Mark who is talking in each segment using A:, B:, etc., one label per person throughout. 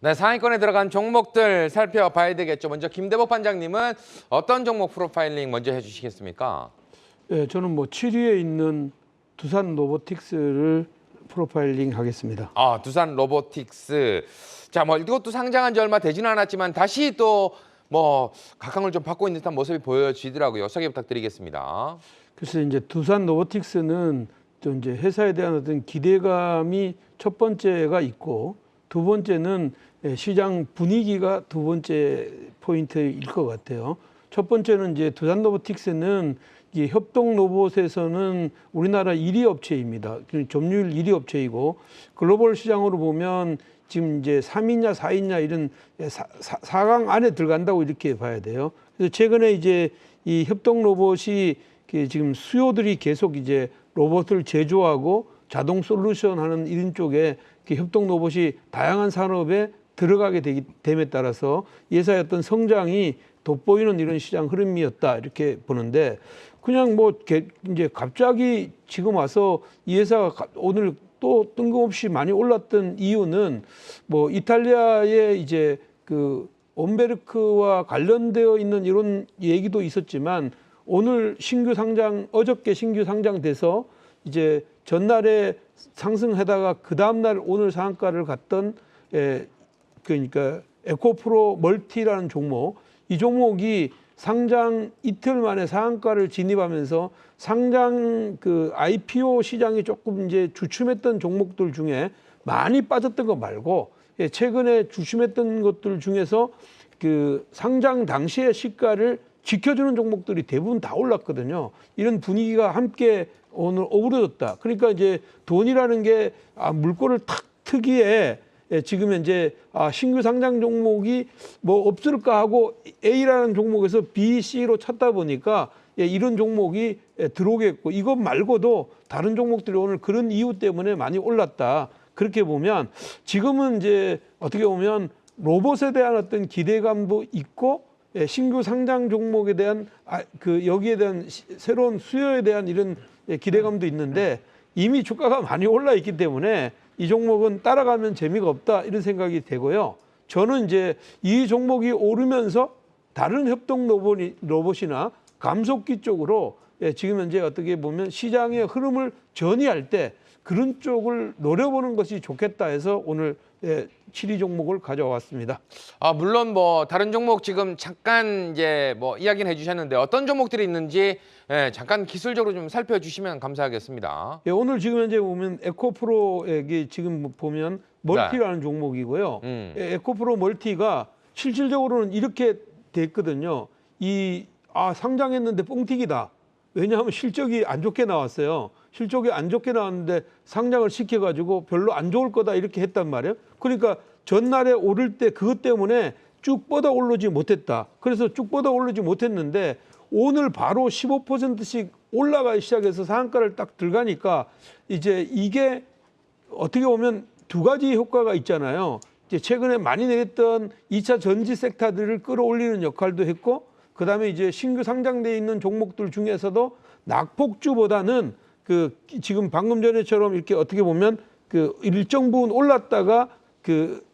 A: 네, 상위권에 들어간 종목들 살펴봐야 되겠죠. 먼저 김대복 반장님은 어떤 종목 프로파일링 먼저 해주시겠습니까?
B: 예, 저는 뭐 7위에 있는 두산 로보틱스를 프로파일링 하겠습니다.
A: 아, 두산 로보틱스. 자, 뭐 이것도 상장한 지 얼마 되지는 않았지만 다시 또 뭐 각광을 좀 받고 있는 듯한 모습이 보여지더라고요. 소개 부탁드리겠습니다.
B: 그래서 이제 두산 로보틱스는 또 이제 회사에 대한 어떤 기대감이 첫 번째가 있고, 두 번째는 시장 분위기가 두 번째 포인트일 것 같아요. 첫 번째는 이제 두산 로보틱스는 이 협동 로봇에서는 우리나라 1위 업체입니다. 점유율 1위 업체이고, 글로벌 시장으로 보면 지금 이제 3위냐 4위냐 이런 4강 안에 들어간다고 이렇게 봐야 돼요. 그래서 최근에 이제 이 협동 로봇이 지금 수요들이 계속 이제 로봇을 제조하고 자동 솔루션 하는 이런 쪽에 협동 로봇이 다양한 산업에 들어가게 됨에 따라서 이 회사의 어떤 성장이 돋보이는 이런 시장 흐름이었다 이렇게 보는데, 그냥 뭐 이제 갑자기 지금 와서 이 회사가 오늘 또 뜬금없이 많이 올랐던 이유는 뭐 이탈리아의 이제 그 온베르크와 관련되어 있는 이런 얘기도 있었지만, 오늘 신규 상장, 어저께 신규 상장돼서 이제 전날에 상승하다가 그 다음날 오늘 상한가를 갔던 그러니까 에코프로 멀티라는 종목, 이 종목이 상장 이틀 만에 상한가를 진입하면서 상장 그 IPO 시장이 조금 이제 주춤했던 종목들 중에 많이 빠졌던 거 말고, 최근에 주춤했던 것들 중에서 그 상장 당시의 시가를 지켜주는 종목들이 대부분 다 올랐거든요. 이런 분위기가 함께 오늘 어우러졌다. 그러니까 이제 돈이라는 게 물꼬를 탁 트기에 지금 현재 신규 상장 종목이 뭐 없을까 하고 A라는 종목에서 B, C로 찾다 보니까 이런 종목이 들어오겠고, 이것 말고도 다른 종목들이 오늘 그런 이유 때문에 많이 올랐다. 그렇게 보면 지금은 이제 어떻게 보면 로봇에 대한 어떤 기대감도 있고, 신규 상장 종목에 대한 그 여기에 대한 새로운 수요에 대한 이런 기대감도 있는데, 이미 주가가 많이 올라 있기 때문에 이 종목은 따라가면 재미가 없다 이런 생각이 되고요. 저는 이제 이 종목이 오르면서 다른 협동 로봇이나 감속기 쪽으로 지금 현재 어떻게 보면 시장의 흐름을 전이할 때 그런 쪽을 노려보는 것이 좋겠다 해서 오늘 7위 종목을 가져왔습니다.
A: 물론 뭐 다른 종목 지금 잠깐 이제 뭐 이야기는 해주셨는데 어떤 종목들이 있는지 잠깐 기술적으로 좀 살펴주시면 감사하겠습니다.
B: 오늘 지금 현재 보면 에코프로에게 지금 보면 멀티라는 종목이고요. 에코프로 멀티가 실질적으로는 이렇게 됐거든요. 상장했는데 뻥튀기다. 왜냐하면 실적이 안 좋게 나왔어요. 실적이 안 좋게 나왔는데 상장을 시켜가지고 별로 안 좋을 거다 이렇게 했단 말이에요. 그러니까 전날에 오를 때 그것 때문에 쭉 뻗어 오르지 못했다. 그래서 쭉 뻗어 오르지 못했는데 오늘 바로 15%씩 올라가기 시작해서 상한가를 딱 들어가니까 이제 이게 어떻게 보면 두 가지 효과가 있잖아요. 이제 최근에 많이 내렸던 2차 전지 섹터들을 끌어올리는 역할도 했고, 그다음에 이제 신규 상장돼 있는 종목들 중에서도 낙폭주보다는 그 지금 방금 전에처럼 이렇게 어떻게 보면 그 일정 부분 올랐다가 그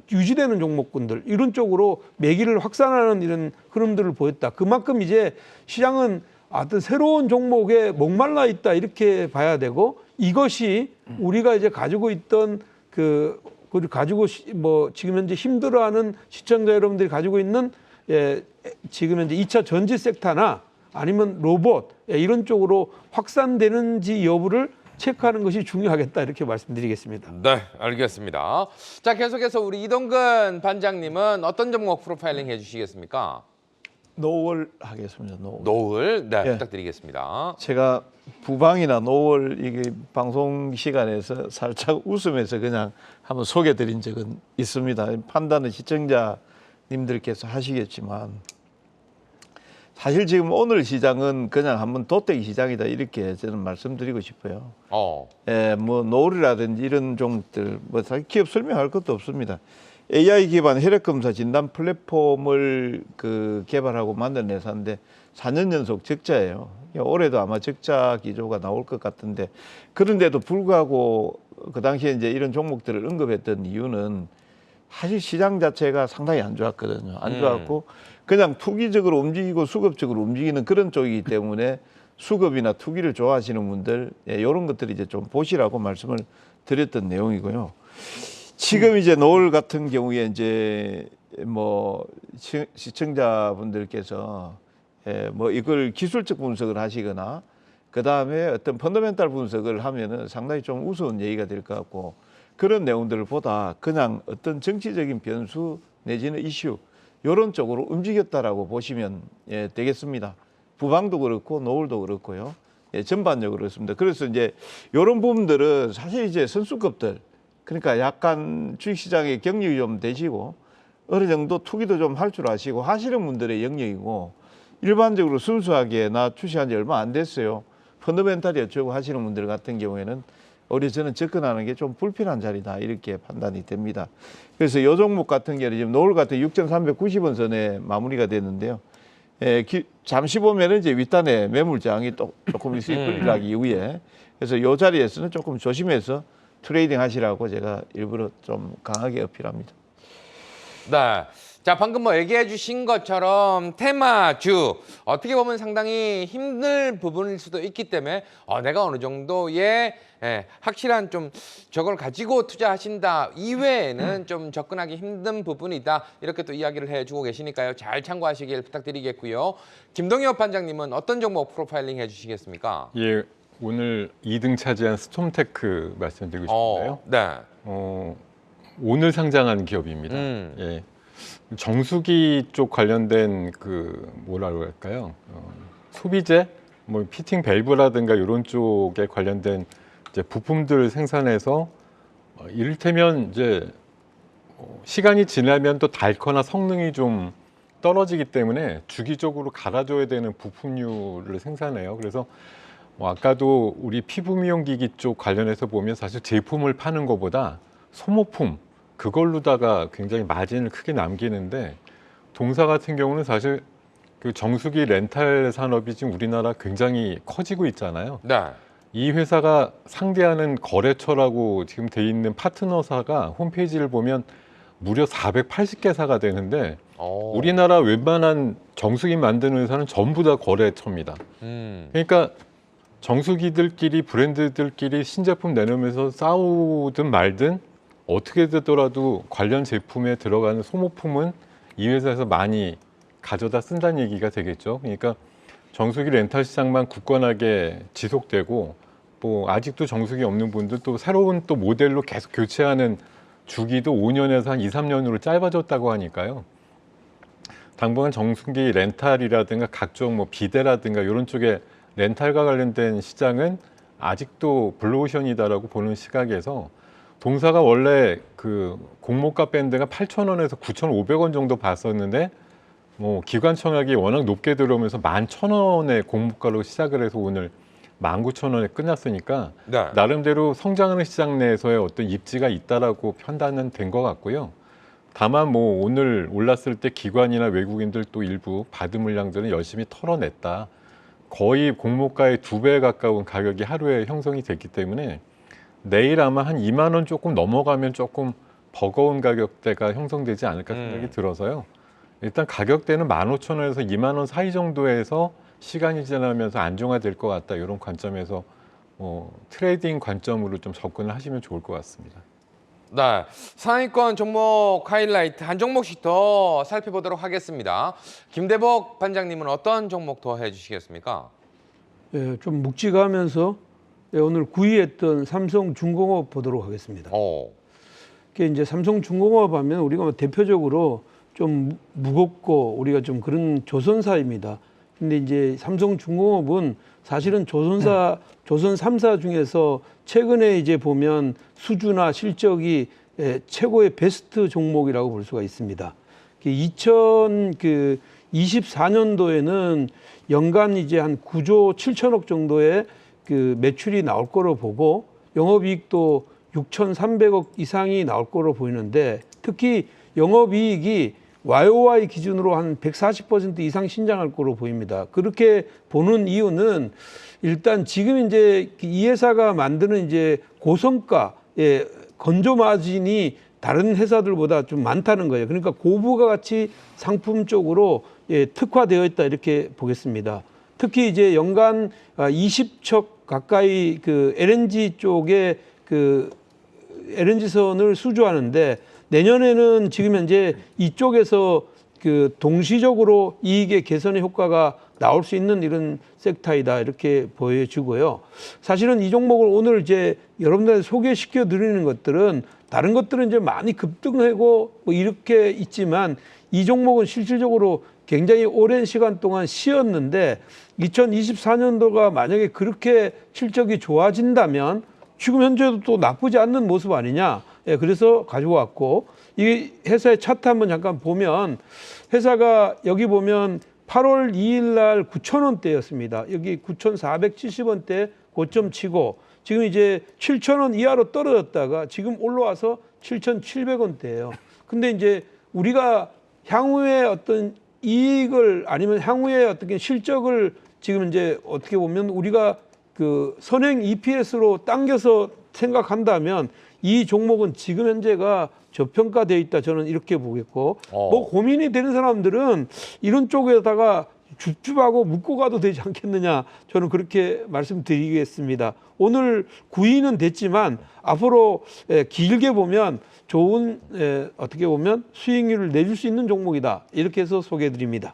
B: 유지되는 종목군들 이런 쪽으로 매기를 확산하는 이런 흐름들을 보였다. 그만큼 이제 시장은 어떤 새로운 종목에 목말라 있다 이렇게 봐야 되고, 이것이 우리가 이제 가지고 있던 뭐 지금 현재 힘들어하는 시청자 여러분들이 가지고 있는 지금 현재 2차 전지 섹터나 아니면 로봇 이런 쪽으로 확산되는지 여부를 체크하는 것이 중요하겠다 이렇게 말씀드리겠습니다.
A: 네, 알겠습니다. 자, 계속해서 우리 이동근 반장님은 어떤 종목 프로파일링 해주시겠습니까?
C: 노월 하겠습니다.
A: 노을, 네, 부탁드리겠습니다.
C: 제가 부방이나 노월 이게 방송 시간에서 살짝 웃으면서 그냥 한번 소개드린 적은 있습니다. 판단은 시청자님들께서 하시겠지만, 사실 지금 오늘 시장은 그냥 한번 도태기 시장이다 이렇게 저는 말씀드리고 싶어요. 뭐 노을이라든지 이런 종들 뭐 사실 기업 설명할 것도 없습니다. AI 기반 혈액 검사 진단 플랫폼을 개발하고 만든 회사인데 4년 연속 적자예요. 올해도 아마 적자 기조가 나올 것 같은데, 그런데도 불구하고 그 당시에 이제 이런 종목들을 언급했던 이유는 사실 시장 자체가 상당히 안 좋았거든요. 안
A: 음.
C: 좋았고 그냥 투기적으로 움직이고 수급적으로 움직이는 그런 쪽이기 때문에 수급이나 투기를 좋아하시는 분들 이런 것들이 이제 좀 보시라고 말씀을 드렸던 내용이고요. 지금 이제 노을 같은 경우에 이제 뭐 시청자분들께서 뭐 이걸 기술적 분석을 하시거나 그 다음에 어떤 펀더멘탈 분석을 하면은 상당히 좀 우스운 얘기가 될 것 같고 그런 내용들을 보다 그냥 어떤 정치적인 변수 내지는 이슈 이런 쪽으로 움직였다라고 보시면 되겠습니다. 부방도 그렇고 노을도 그렇고요. 전반적으로 그렇습니다. 그래서 이제 이런 부분들은 사실 이제 선수급들 그러니까 약간 주식시장에 경력이 좀 되시고 어느 정도 투기도 좀 할 줄 아시고 하시는 분들의 영역이고 일반적으로 순수하게 나 주식한 지 얼마 안 됐어요. 펀더멘탈이 어쩌고 하시는 분들 같은 경우에는 오히려 저는 접근하는 게 좀 불편한 자리다 이렇게 판단이 됩니다. 그래서 이 종목 같은 경우는 지금 노을 같은 6,390원 선에 마무리가 됐는데요. 잠시 보면은 이제 윗단에 매물장이 또 조금 있을 이후에 그래서 이 자리에서는 조금 조심해서 트레이딩 하시라고 제가 일부러 좀 강하게 어필합니다.
A: 네. 자, 방금 뭐 얘기해 주신 것처럼 테마주 어떻게 보면 상당히 힘들 부분일 수도 있기 때문에 내가 어느 정도의 확실한 좀 저걸 가지고 투자하신다 이외에는 좀 접근하기 힘든 부분이다 이렇게 또 이야기를 해주고 계시니까요. 잘 참고하시길 부탁드리겠고요. 김동엽 반장님은 어떤 종목 프로파일링 해주시겠습니까?
D: 예, 오늘 2등 차지한 스톰테크 말씀드리고 싶은데요.
A: 네.
D: 오늘 상장한 기업입니다. 예. 정수기 쪽 관련된 그 뭐라고 할까요? 소비재, 뭐 피팅 밸브라든가 이런 쪽에 관련된 이제 부품들 생산해서 이를테면 이제 시간이 지나면 또 닳거나 성능이 좀 떨어지기 때문에 주기적으로 갈아줘야 되는 부품류를 생산해요. 그래서 아까도 우리 피부 미용기기 쪽 관련해서 보면 사실 제품을 파는 것보다 소모품 그걸로다가 굉장히 마진을 크게 남기는데 동사 같은 경우는 사실 그 정수기 렌탈 산업이 지금 우리나라 굉장히 커지고 있잖아요.
A: 네.
D: 이 회사가 상대하는 거래처라고 지금 돼 있는 파트너사가 홈페이지를 보면 무려 480개사가 되는데 우리나라 웬만한 정수기 만드는 회사는 전부 다 거래처입니다. 그러니까 정수기들끼리 브랜드들끼리 신제품 내놓으면서 싸우든 말든 어떻게 되더라도 관련 제품에 들어가는 소모품은 이 회사에서 많이 가져다 쓴다는 얘기가 되겠죠. 그러니까 정수기 렌탈 시장만 굳건하게 지속되고 뭐 아직도 정수기 없는 분들 또 새로운 또 모델로 계속 교체하는 주기도 5년에서 한 2, 3년으로 짧아졌다고 하니까요. 당분간 정수기 렌탈이라든가 각종 뭐 비대라든가 이런 쪽에 렌탈과 관련된 시장은 아직도 블루오션이다라고 보는 시각에서 동사가 원래 그 공모가 밴드가 8,000원에서 9,500원 정도 봤었는데 뭐 기관청약이 워낙 높게 들어오면서 11,000원의 공모가로 시작을 해서 오늘 19,000원에 끝났으니까
A: 네.
D: 나름대로 성장하는 시장 내에서의 어떤 입지가 있다라고 판단은 된 것 같고요. 다만 뭐 오늘 올랐을 때 기관이나 외국인들 또 일부 받은 물량들은 열심히 털어냈다. 거의 공모가의 2배 가까운 가격이 하루에 형성이 됐기 때문에 내일 아마 한 2만 원 조금 넘어가면 조금 버거운 가격대가 형성되지 않을까 생각이 들어서요. 일단 가격대는 15,000원에서 2만 원 사이 정도에서 시간이 지나면서 안정화될 것 같다. 이런 관점에서 트레이딩 관점으로 좀 접근을 하시면 좋을 것 같습니다.
A: 네, 상위권 종목 하이라이트 한 종목씩 더 살펴보도록 하겠습니다. 김대복 반장님은 어떤 종목 더 해주시겠습니까?
B: 예, 좀 묵직하면서 오늘 9위했던 삼성중공업 보도록 하겠습니다. 이게 이제 삼성중공업 하면 우리가 뭐 대표적으로 좀 무겁고 우리가 좀 그런 조선사입니다. 근데 이제 삼성중공업은 사실은 조선사, 조선 3사 중에서 최근에 이제 보면 수주나 실적이 최고의 베스트 종목이라고 볼 수가 있습니다. 2024년도에는 연간 이제 한 9조 7천억 정도의 그 매출이 나올 거로 보고 영업이익도 6,300억 이상이 나올 거로 보이는데 특히 영업이익이 YOY 기준으로 한 140% 이상 신장할 거로 보입니다. 그렇게 보는 이유는 일단 지금 이제 이 회사가 만드는 이제 고성가 건조 마진이 다른 회사들보다 좀 많다는 거예요. 그러니까 고부가 가치 상품 쪽으로 특화되어 있다 이렇게 보겠습니다. 특히 이제 연간 20척 가까이 그 LNG 쪽에 그 LNG선을 수주하는데 내년에는 지금 현재 이쪽에서 그 동시적으로 이익의 개선의 효과가 나올 수 있는 이런 섹터이다 이렇게 보여지고요. 사실은 이 종목을 오늘 이제 여러분들한테 소개시켜 드리는 것들은 다른 것들은 이제 많이 급등하고 뭐 이렇게 있지만 이 종목은 실질적으로 굉장히 오랜 시간 동안 쉬었는데 2024년도가 만약에 그렇게 실적이 좋아진다면 지금 현재도 또 나쁘지 않는 모습 아니냐. 예, 그래서 가지고 왔고 이 회사의 차트 한번 잠깐 보면 회사가 여기 보면 8월 2일 날 9,000원대였습니다. 여기 9,470원대 고점 치고 지금 이제 7,000원 이하로 떨어졌다가 지금 올라와서 7,700원대예요. 근데 이제 우리가 향후에 어떤 이익을 아니면 향후에 어떻게 실적을 지금 이제 어떻게 보면 우리가 그 선행 EPS로 당겨서 생각한다면 이 종목은 지금 현재가 저평가되어 있다 저는 이렇게 보겠고 뭐 고민이 되는 사람들은 이런 쪽에다가 줍줍하고 묶고 가도 되지 않겠느냐 저는 그렇게 말씀드리겠습니다. 오늘 9위는 됐지만 앞으로 길게 보면 좋은 어떻게 보면 수익률을 내줄 수 있는 종목이다 이렇게 해서 소개해드립니다.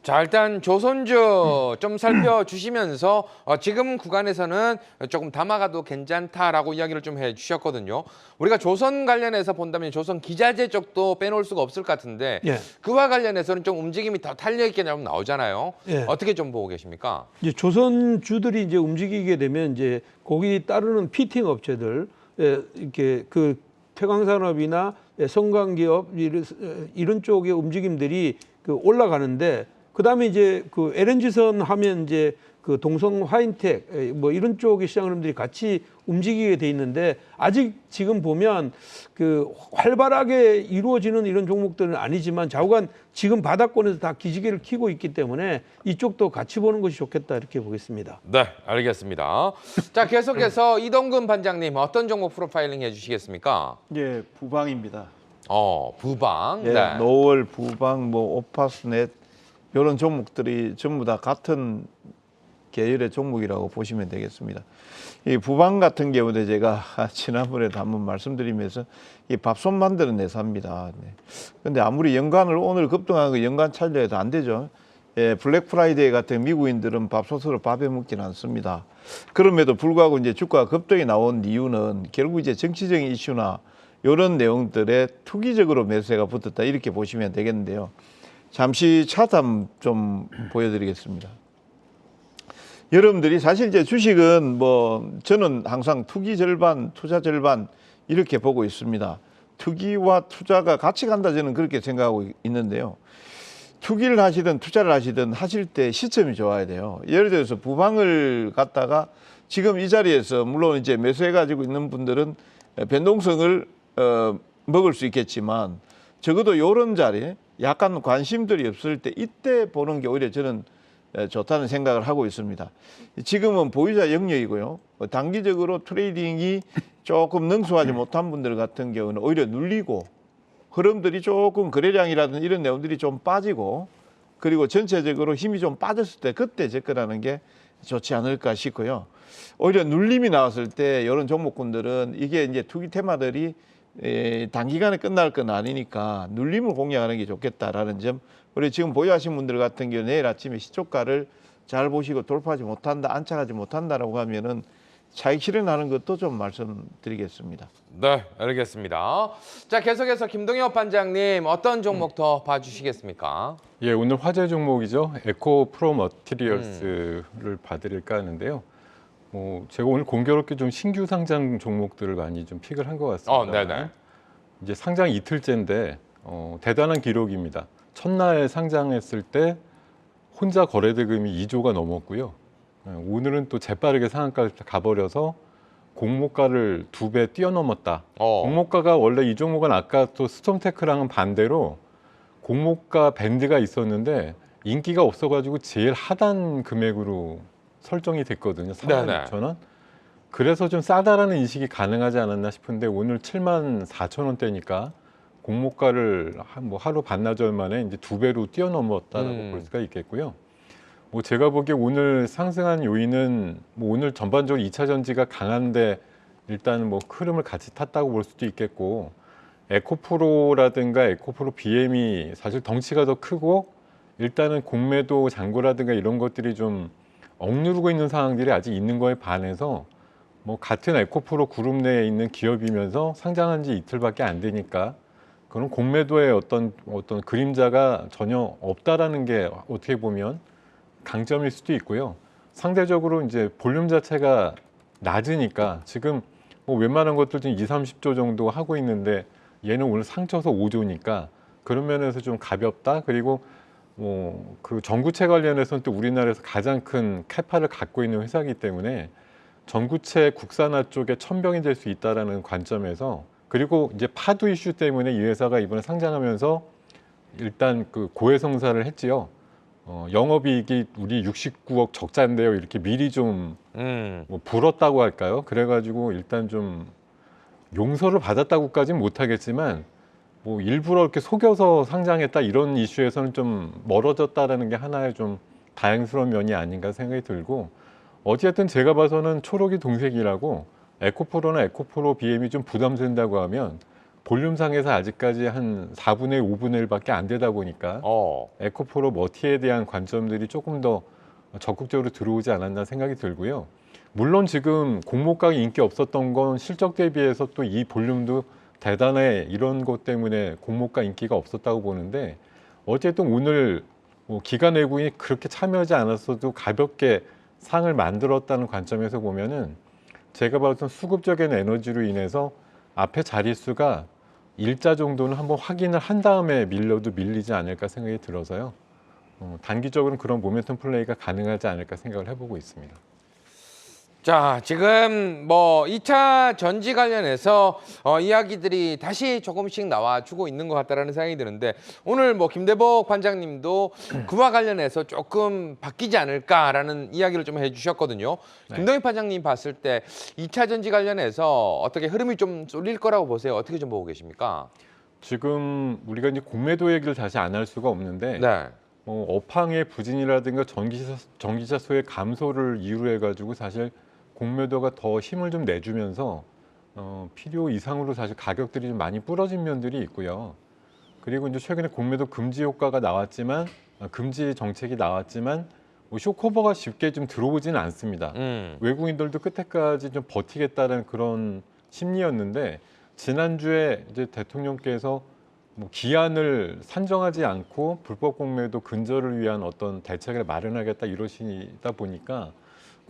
A: 자, 일단 조선주 좀 살펴주시면서 지금 구간에서는 조금 담아가도 괜찮다라고 이야기를 좀 해주셨거든요. 우리가 조선 관련해서 본다면 조선 기자재 쪽도 빼놓을 수가 없을 것 같은데
B: 예.
A: 그와 관련해서는 좀 움직임이 더 탄력있게 나오잖아요.
B: 예.
A: 어떻게 좀 보고 계십니까?
B: 이제 조선주들이 이제 움직이게 되면 이제 거기 따르는 피팅 업체들 이렇게 그 태광산업이나 성광기업 이런 쪽의 움직임들이 그 올라가는데 그다음에 이제 그 LNG선 하면 이제 그 동성 화인텍 뭐 이런 쪽의 시장 흐름들이 같이 움직이게 돼 있는데 아직 지금 보면 그 활발하게 이루어지는 이런 종목들은 아니지만 좌우간 지금 바닥권에서 다 기지개를 켜고 있기 때문에 이쪽도 같이 보는 것이 좋겠다 이렇게 보겠습니다.
A: 네, 알겠습니다. 자, 계속해서 이동근 반장님 어떤 종목 프로파일링 해주시겠습니까?
C: 예, 부방입니다.
A: 부방.
C: 예,
A: 네.
C: 노월, 부방, 뭐 오파스넷 이런 종목들이 전부 다 같은 계열의 종목이라고 보시면 되겠습니다. 이 부방 같은 경우도 제가 지난번에도 한번 말씀드리면서 이 밥솥 만드는 회사입니다. 근데 아무리 연간을 오늘 급등한 거 연간 찰려해도 안 되죠. 예, 블랙 프라이데이 같은 미국인들은 밥솥으로 밥해 먹지는 않습니다. 그럼에도 불구하고 이제 주가 급등이 나온 이유는 결국 이제 정치적인 이슈나 이런 내용들에 투기적으로 매수세가 붙었다 이렇게 보시면 되겠는데요. 잠시 차트 한번 좀 보여드리겠습니다. 여러분들이 사실 이제 주식은 뭐 저는 항상 투기 절반, 투자 절반 이렇게 보고 있습니다. 투기와 투자가 같이 간다 저는 그렇게 생각하고 있는데요. 투기를 하시든 투자를 하시든 하실 때 시점이 좋아야 돼요. 예를 들어서 부방을 갖다가 지금 이 자리에서 물론 이제 매수해 가지고 있는 분들은 변동성을 먹을 수 있겠지만 적어도 이런 자리에 약간 관심들이 없을 때 이때 보는 게 오히려 저는 좋다는 생각을 하고 있습니다. 지금은 보유자 영역이고요. 단기적으로 트레이딩이 조금 능수하지 못한 분들 같은 경우는 오히려 눌리고 흐름들이 조금 거래량이라든지 이런 내용들이 좀 빠지고 그리고 전체적으로 힘이 좀 빠졌을 때 그때 접근하는 게 좋지 않을까 싶고요. 오히려 눌림이 나왔을 때 이런 종목군들은 이게 이제 투기 테마들이 단기간에 끝날 건 아니니까 눌림을 공략하는 게 좋겠다라는 점. 우리 지금 보유하신 분들 같은 경우 내일 아침에 시초가를 잘 보시고 돌파하지 못한다, 안착하지 못한다라고 하면은 차익 실현하는 것도 좀 말씀드리겠습니다.
A: 네, 알겠습니다. 자, 계속해서 김동엽 반장님 어떤 종목 더 봐주시겠습니까?
D: 예, 오늘 화제 종목이죠. 에코 프로 머티리얼스를 봐드릴까 하는데요. 제가 오늘 공교롭게 좀 신규 상장 종목들을 많이 좀 픽을 한 것 같습니다.
A: 네네.
D: 이제 상장 이틀째인데 대단한 기록입니다. 첫날 상장했을 때 혼자 거래대금이 2조가 넘었고요. 오늘은 또 재빠르게 상한가를 가버려서 공모가를 2배 뛰어넘었다. 공모가가 원래 이 종목은 아까 또 스톰테크랑은 반대로 공모가 밴드가 있었는데 인기가 없어가지고 제일 하단 금액으로 설정이 됐거든요. 42,000원. 그래서 좀 싸다라는 인식이 가능하지 않았나 싶은데 오늘 74,000원대니까 공모가를 뭐 하루 반나절 만에 이제 2배로 뛰어넘었다라고 볼 수가 있겠고요. 뭐 제가 보기에 오늘 상승한 요인은 뭐 오늘 전반적으로 2차 전지가 강한데 일단 뭐 흐름을 같이 탔다고 볼 수도 있겠고, 에코프로라든가 에코프로 BM이 사실 덩치가 더 크고 일단은 공매도 잔고라든가 이런 것들이 좀 억누르고 있는 상황들이 아직 있는 거에 반해서 뭐 같은 에코프로 그룹 내에 있는 기업이면서 상장한 지 이틀밖에 안 되니까 그런 공매도의 어떤 그림자가 전혀 없다라는 게 어떻게 보면 강점일 수도 있고요. 상대적으로 이제 볼륨 자체가 낮으니까 지금 뭐 웬만한 것들 좀 2, 30조 정도 하고 있는데 얘는 오늘 상쳐서 5조니까 그런 면에서 좀 가볍다. 그리고 뭐 그 전구체 관련해서는 또 우리나라에서 가장 큰 캐파를 갖고 있는 회사이기 때문에 전구체 국산화 쪽에 천병이 될 수 있다라는 관점에서, 그리고 이제 파도 이슈 때문에 이 회사가 이번에 상장하면서 일단 그 고해성사를 했지요. 영업이익이 우리 69억 적자인데요. 이렇게 미리 좀 뭐 불었다고 할까요? 그래가지고 일단 좀 용서를 받았다고까지는 못하겠지만 뭐 일부러 이렇게 속여서 상장했다 이런 이슈에서는 좀 멀어졌다라는 게 하나의 좀 다행스러운 면이 아닌가 생각이 들고, 어쨌든 제가 봐서는 초록이 동색이라고 에코프로나 에코프로 BM이 좀 부담된다고 하면 볼륨상에서 아직까지 한 4분의 1, 5분의 1밖에 안 되다 보니까 에코프로 머티에 대한 관점들이 조금 더 적극적으로 들어오지 않았나 생각이 들고요. 물론 지금 공모가가 인기 없었던 건 실적 대비해서 또 이 볼륨도 대단해, 이런 것 때문에 공모가 인기가 없었다고 보는데, 어쨌든 오늘 뭐 기관 외국인이 그렇게 참여하지 않았어도 가볍게 상을 만들었다는 관점에서 보면은 제가 봤던 수급적인 에너지로 인해서 앞에 자릿수가 일자 정도는 한번 확인을 한 다음에 밀려도 밀리지 않을까 생각이 들어서요. 단기적으로는 그런 모멘텀 플레이가 가능하지 않을까 생각을 해보고 있습니다.
A: 자, 지금 뭐 2차 전지 관련해서 이야기들이 다시 조금씩 나와주고 있는 것 같다라는 생각이 드는데, 오늘 뭐 김대복 관장님도 그와 관련해서 조금 바뀌지 않을까라는 이야기를 좀 해주셨거든요.
D: 네.
A: 김동희 관장님 봤을 때 2차 전지 관련해서 어떻게 흐름이 좀 쏠릴 거라고 보세요? 어떻게 좀 보고 계십니까?
D: 지금 우리가 이제 공매도 얘기를 다시 안 할 수가 없는데,
A: 네.
D: 업황의 부진이라든가 전기차 소의 감소를 이유로 해가지고 사실 공매도가 더 힘을 좀 내주면서 필요 이상으로 사실 가격들이 좀 많이 부러진 면들이 있고요. 그리고 이제 최근에 공매도 금지 효과가 나왔지만, 금지 정책이 나왔지만 뭐 쇼커버가 쉽게 좀 들어오지는 않습니다. 외국인들도 끝에까지 좀 버티겠다는 그런 심리였는데, 지난주에 이제 대통령께서 뭐 기한을 산정하지 않고 불법 공매도 근절을 위한 어떤 대책을 마련하겠다 이러시다 보니까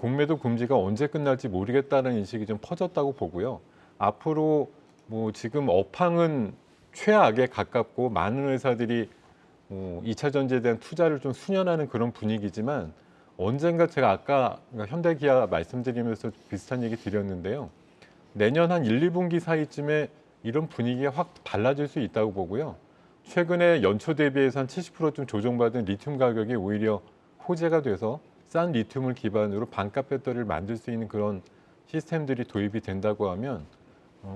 D: 공매도 금지가 언제 끝날지 모르겠다는 인식이 좀 퍼졌다고 보고요. 앞으로 뭐 지금 업황은 최악에 가깝고 많은 회사들이 2차 전지에 대한 투자를 좀 수년하는 그런 분위기지만, 언젠가 제가 아까 현대기아 말씀드리면서 비슷한 얘기 드렸는데요. 내년 한 1, 2분기 사이쯤에 이런 분위기가 확 달라질 수 있다고 보고요. 최근에 연초 대비해서 한 70%좀 조정받은 리튬 가격이 오히려 호재가 돼서 싼 리튬을 기반으로 반값 배터리를 만들 수 있는 그런 시스템들이 도입이 된다고 하면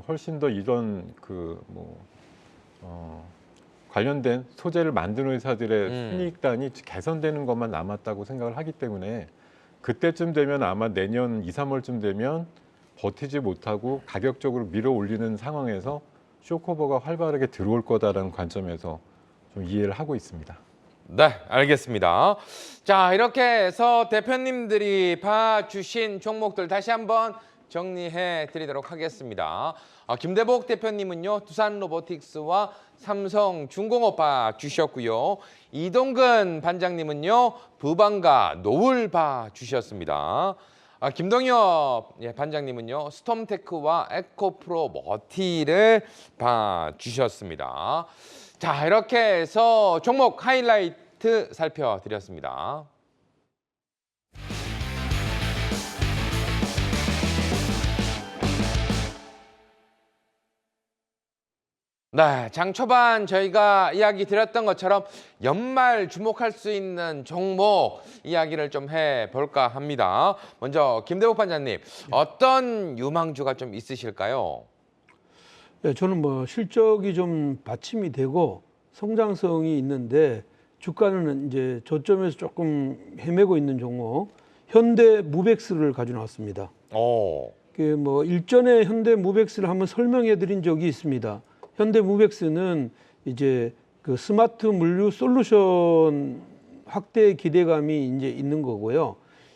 D: 훨씬 더 이런 관련된 소재를 만드는 회사들의 순이익단이 개선되는 것만 남았다고 생각을 하기 때문에, 그때쯤 되면 아마 내년 2, 3월쯤 되면 버티지 못하고 가격적으로 밀어 올리는 상황에서 쇼커버가 활발하게 들어올 거다라는 관점에서 좀 이해를 하고 있습니다.
A: 네, 알겠습니다. 자, 이렇게 해서 대표님들이 봐주신 종목들 다시 한번 정리해 드리도록 하겠습니다. 김대복 대표님은요, 두산로보틱스와 삼성중공업 봐주셨고요. 이동근 반장님은요, 부방과 노을 봐주셨습니다. 김동엽 반장님은요, 스톰테크와 에코프로 머티를 봐주셨습니다. 자, 이렇게 해서 종목 하이라이트 살펴드렸습니다. 네, 장 초반 저희가 이야기 드렸던 것처럼 연말 주목할 수 있는 종목 이야기를 좀 해볼까 합니다. 먼저 김대복 반장님, 어떤 유망주가 좀 있으실까요?
B: 네, 저는 뭐 실적이 좀 받침이 되고 성장성이 있는데 주가는 이제 저점에서 조금 헤매고 있는 종목 현대 무벡스를 가지고 나왔습니다.
A: 오,
B: 그 뭐 일전에 현대 무벡스를 한번 설명해 드린 적이 있습니다. 현대 무벡스는 이제 그 스마트 물류 솔루션 확대 기대감이 이제 있는 거고요.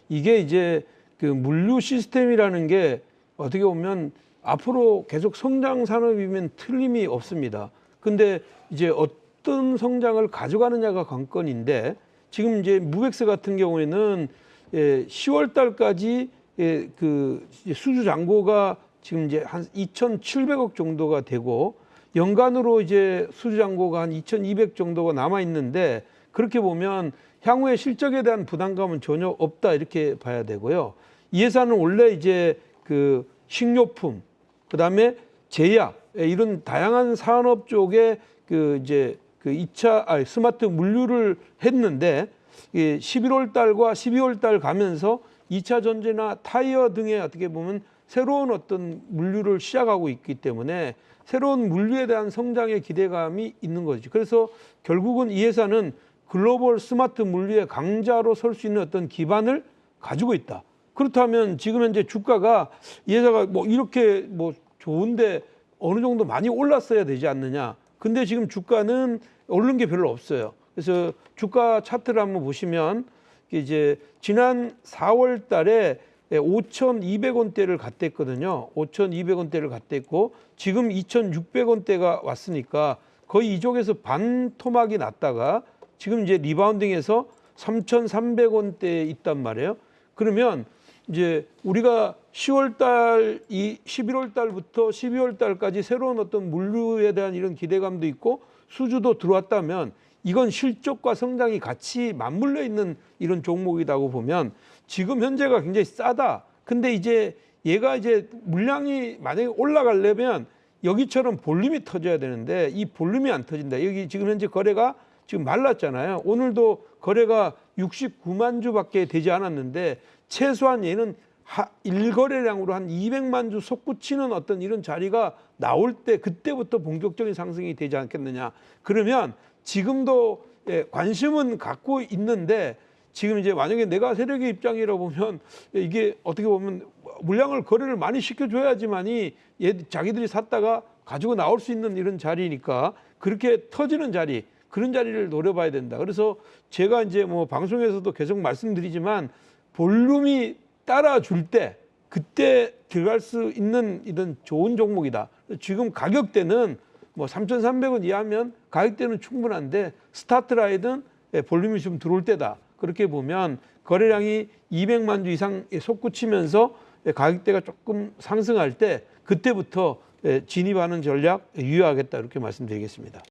B: 이게 이제 그 물류 시스템이라는 게 어떻게 보면 앞으로 계속 성장 산업이면 틀림이 없습니다. 근데 이제 어떤 성장을 가져가느냐가 관건인데 지금 이제 무벡스 같은 경우에는 10월 달까지 그 수주 잔고가 지금 이제 한 2,700억 정도가 되고 연간으로 이제 수주 잔고가 한 2,200 정도가 남아 있는데 그렇게 보면 향후에 실적에 대한 부담감은 전혀 없다 이렇게 봐야 되고요. 이 회사는 원래 이제 그 식료품, 그다음에 제약 이런 다양한 산업 쪽에 그 이제 그 2차 스마트 물류를 했는데 11월 달과 12월 달 가면서 2차 전지나 타이어 등의 어떻게 보면 새로운 어떤 물류를 시작하고 있기 때문에 새로운 물류에 대한 성장의 기대감이 있는 거죠. 그래서 결국은 이 회사는 글로벌 스마트 물류의 강자로 설 수 있는 어떤 기반을 가지고 있다. 그렇다면 지금 현재 주가가 이 회사가 뭐 이렇게 뭐 좋은데 어느 정도 많이 올랐어야 되지 않느냐. 근데 지금 주가는 오른 게 별로 없어요. 그래서 주가 차트를 한번 보시면 이제 지난 4월 달에 5,200원대를 갔댔거든요. 5,200원대를 갔댔고 지금 2,600원대가 왔으니까 거의 이쪽에서 반 토막이 났다가 지금 이제 리바운딩해서 3,300원대에 있단 말이에요. 그러면 이제 우리가 10월 달, 11월 달부터 12월 달까지 새로운 어떤 물류에 대한 이런 기대감도 있고 수주도 들어왔다면 이건 실적과 성장이 같이 맞물려 있는 이런 종목이라고 보면 지금 현재가 굉장히 싸다. 근데 이제 얘가 이제 물량이 만약에 올라가려면 여기처럼 볼륨이 터져야 되는데 이 볼륨이 안 터진다. 여기 지금 현재 거래가 지금 말랐잖아요. 오늘도 거래가 69만 주밖에 되지 않았는데 최소한 얘는 일거래량으로 한 200만 주 솟구치는 어떤 이런 자리가 나올 때 그때부터 본격적인 상승이 되지 않겠느냐. 그러면 지금도 관심은 갖고 있는데 지금 이제 만약에 내가 세력의 입장이라 보면 이게 어떻게 보면 물량을 거래를 많이 시켜줘야지만이 자기들이 샀다가 가지고 나올 수 있는 이런 자리니까 그렇게 터지는 자리 그런 자리를 노려봐야 된다. 그래서 제가 이제 뭐 방송에서도 계속 말씀드리지만 볼륨이 따라줄 때 그때 들어갈 수 있는 이런 좋은 종목이다. 지금 가격대는 뭐 3,300원 이하면 가격대는 충분한데 스타트 라인은 볼륨이 좀 들어올 때다. 그렇게 보면 거래량이 200만 주 이상 솟구치면서 가격대가 조금 상승할 때 그때부터 진입하는 전략 유효하겠다 이렇게 말씀드리겠습니다.